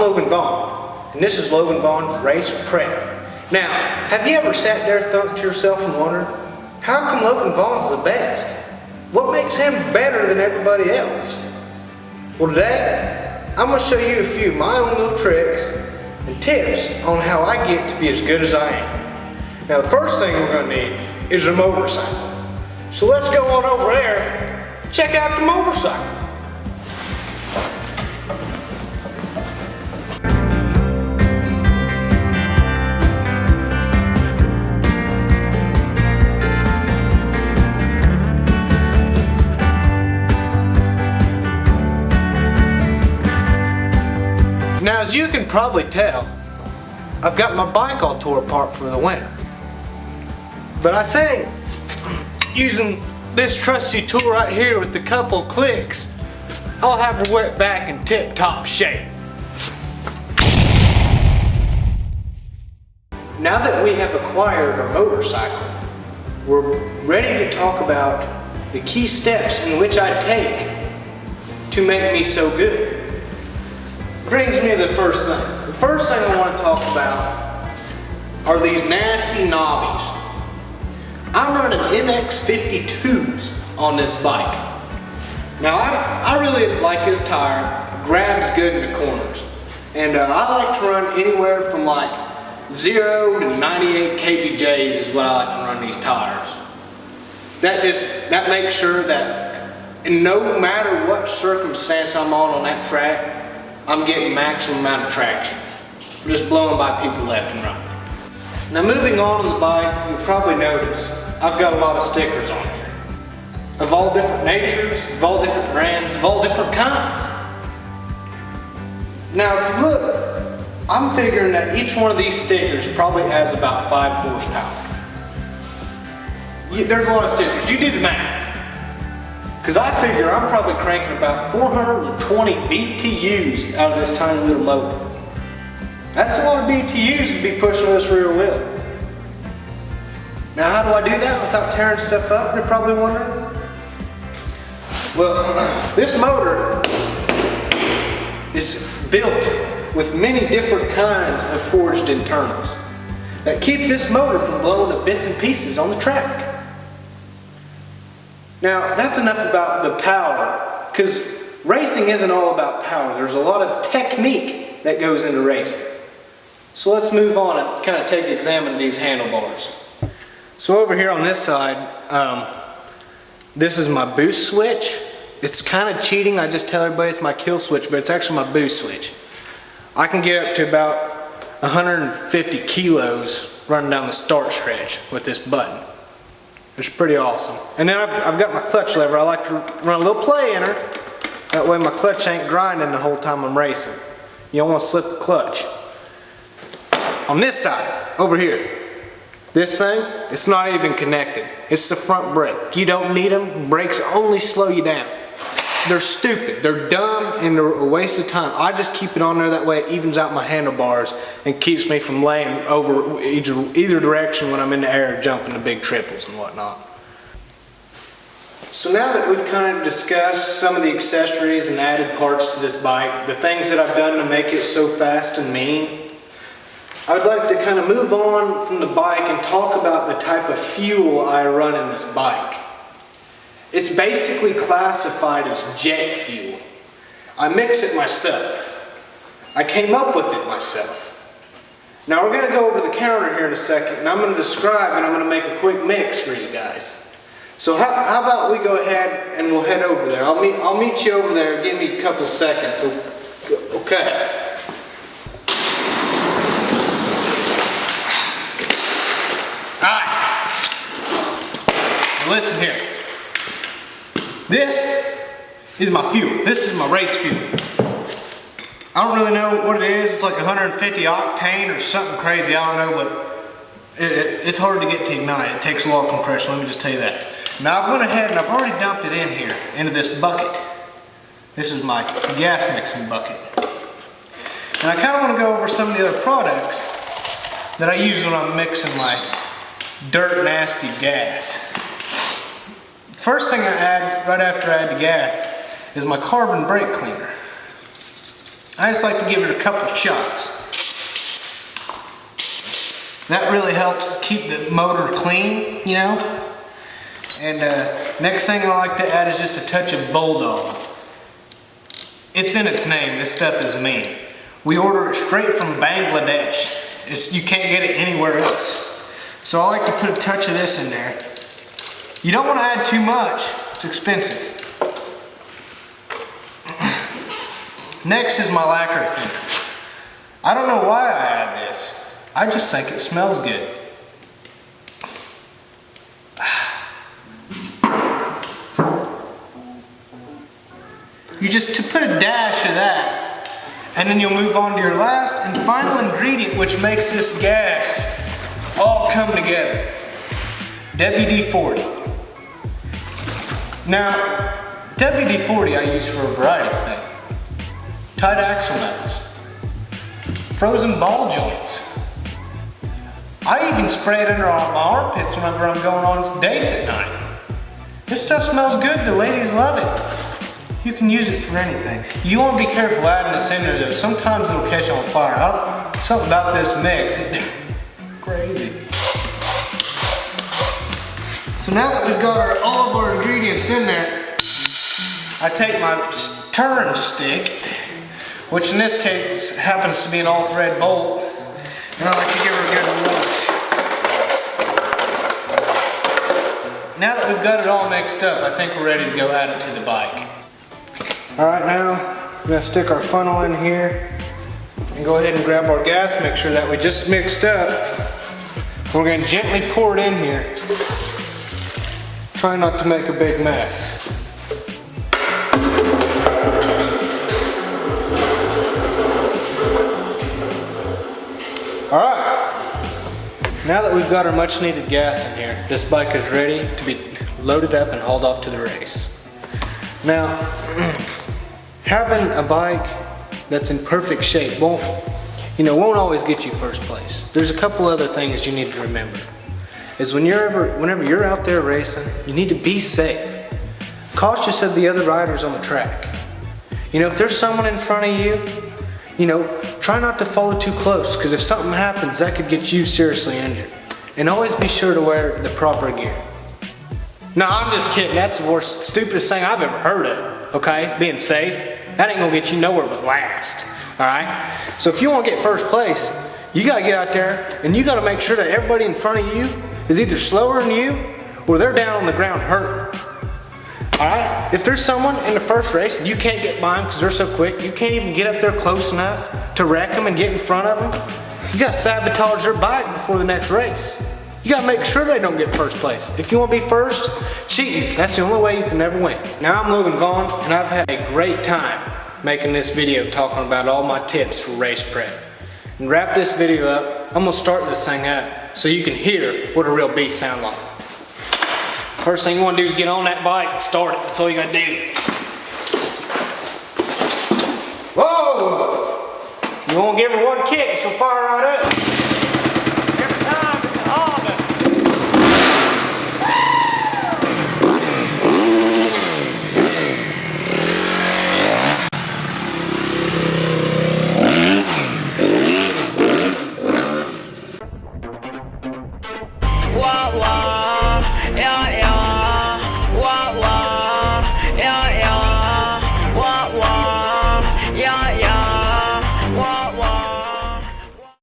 Logan Vaughn, and this is Logan Vaughn Race Prep. Now, have you ever sat there thought to yourself and wondered, how come Logan Vaughn's the best? What makes him better than everybody else? Well, today, I'm going to show you a few of my own little tricks and tips on how I get to be as good as I am. Now, the first thing we're going to need is a motorcycle. So let's go on over there, check out the motorcycle. Now, as you can probably tell, I've got my bike all tore apart for the winter. But I think using this trusty tool right here with a couple clicks, I'll have her whip back in tip-top shape. Now that we have acquired our motorcycle, we're ready to talk about the key steps in which I take to make me so good. Brings me to the first thing. The first thing I want to talk about are these nasty knobbies. I'm running MX52s on this bike. Now I really like this tire. It grabs good in the corners. And I like to run anywhere from like 0 to 98 kbjs is what I like to run these tires. That makes sure that no matter what circumstance I'm on that track, I'm getting maximum amount of traction. I'm just blowing by people left and right. Now moving on the bike, you'll probably notice I've got a lot of stickers on here. Of all different natures, of all different brands, of all different kinds. Now if you look, I'm figuring that each one of these stickers probably adds about 5 horsepower. There's a lot of stickers, you do the math. Because I figure I'm probably cranking about 420 BTUs out of this tiny little motor. That's a lot of BTUs to be pushing this rear wheel. Now how do I do that without tearing stuff up, you're probably wondering? Well, this motor is built with many different kinds of forged internals that keep this motor from blowing to bits and pieces on the track. Now, that's enough about the power, because racing isn't all about power. There's a lot of technique that goes into racing. So let's move on and kind of examine these handlebars. So over here on this side, this is my boost switch. It's kind of cheating. I just tell everybody it's my kill switch, but it's actually my boost switch. I can get up to about 150 kilos running down the start stretch with this button. It's pretty awesome. And then I've got my clutch lever. I like to run a little play in her. That way my clutch ain't grinding the whole time I'm racing. You don't want to slip the clutch. On this side, over here, this thing, it's not even connected. It's the front brake. You don't need them. Brakes only slow you down. They're stupid, they're dumb, and they're a waste of time. I just keep it on there, that way it evens out my handlebars and keeps me from laying over either direction when I'm in the air jumping the big triples and whatnot. So now that we've kind of discussed some of the accessories and added parts to this bike, the things that I've done to make it so fast and mean, I would like to kind of move on from the bike and talk about the type of fuel I run in this bike. It's basically classified as jet fuel. I mix it myself. I came up with it myself. Now we're going to go over the counter here in a second, and I'm going to describe and I'm going to make a quick mix for you guys. So how about we go ahead and we'll head over there. I'll meet you over there. Give me a couple seconds. Okay. Alright. Now listen here. This is my fuel. This is my race fuel. I don't really know what it is. It's like 150 octane or something crazy. I don't know, but it's hard to get to ignite. It takes a lot of compression, let me just tell you that. Now I've went ahead and I've already dumped it in here, into this bucket. This is my gas mixing bucket. And I kind of want to go over some of the other products that I use when I'm mixing my dirt nasty gas. First thing I add right after I add the gas is my carbon brake cleaner. I just like to give it a couple shots. That really helps keep the motor clean, you know. And next thing I like to add is just a touch of Bulldog. It's in its name, this stuff is mean. We order it straight from Bangladesh. You can't get it anywhere else. So I like to put a touch of this in there. You don't want to add too much, it's expensive. Next is my lacquer thinner. I don't know why I add this. I just think it smells good. You just put a dash of that, and then you'll move on to your last and final ingredient, which makes this gas all come together. WD-40. Now, WD-40 I use for a variety of things. Tight axle nuts, frozen ball joints. I even spray it under my armpits whenever I'm going on dates at night. This stuff smells good, the ladies love it. You can use it for anything. You want to be careful adding this in there though. Sometimes it'll catch on fire. Something about this mix, crazy. So now that we've got all of our ingredients in there, I take my turn stick, which in this case happens to be an all-thread bolt, and I like to give her a good wash. Now that we've got it all mixed up, I think we're ready to go add it to the bike. Alright, now we're going to stick our funnel in here and go ahead and grab our gas mixture that we just mixed up. We're going to gently pour it in here. Try not to make a big mess. Alright, now that we've got our much needed gas in here, this bike is ready to be loaded up and hauled off to the race. Now, having a bike that's in perfect shape won't always get you first place. There's a couple other things you need to remember. Is whenever you're out there racing, you need to be safe. Cautious of the other riders on the track. If there's someone in front of you, try not to follow too close, because if something happens, that could get you seriously injured. And always be sure to wear the proper gear. No, I'm just kidding. That's the worst, stupidest thing I've ever heard of, okay? Being safe. That ain't gonna get you nowhere but last, all right? So if you want to get first place, you gotta get out there and you gotta make sure that everybody in front of you is either slower than you or they're down on the ground hurting. Alright, if there's someone in the first race and you can't get by them because they're so quick, you can't even get up there close enough to wreck them and get in front of them, you gotta sabotage their bike before the next race. You gotta make sure they don't get first place. If you want to be first, cheating. That's the only way you can ever win. Now I'm Logan Vaughn, and I've had a great time making this video talking about all my tips for race prep. And wrap this video up, I'm gonna start this thing up so you can hear what a real beast sounds like. First thing you want to do is get on that bike and start it. That's all you got to do. Whoa! You want to give her one kick, she'll fire right up.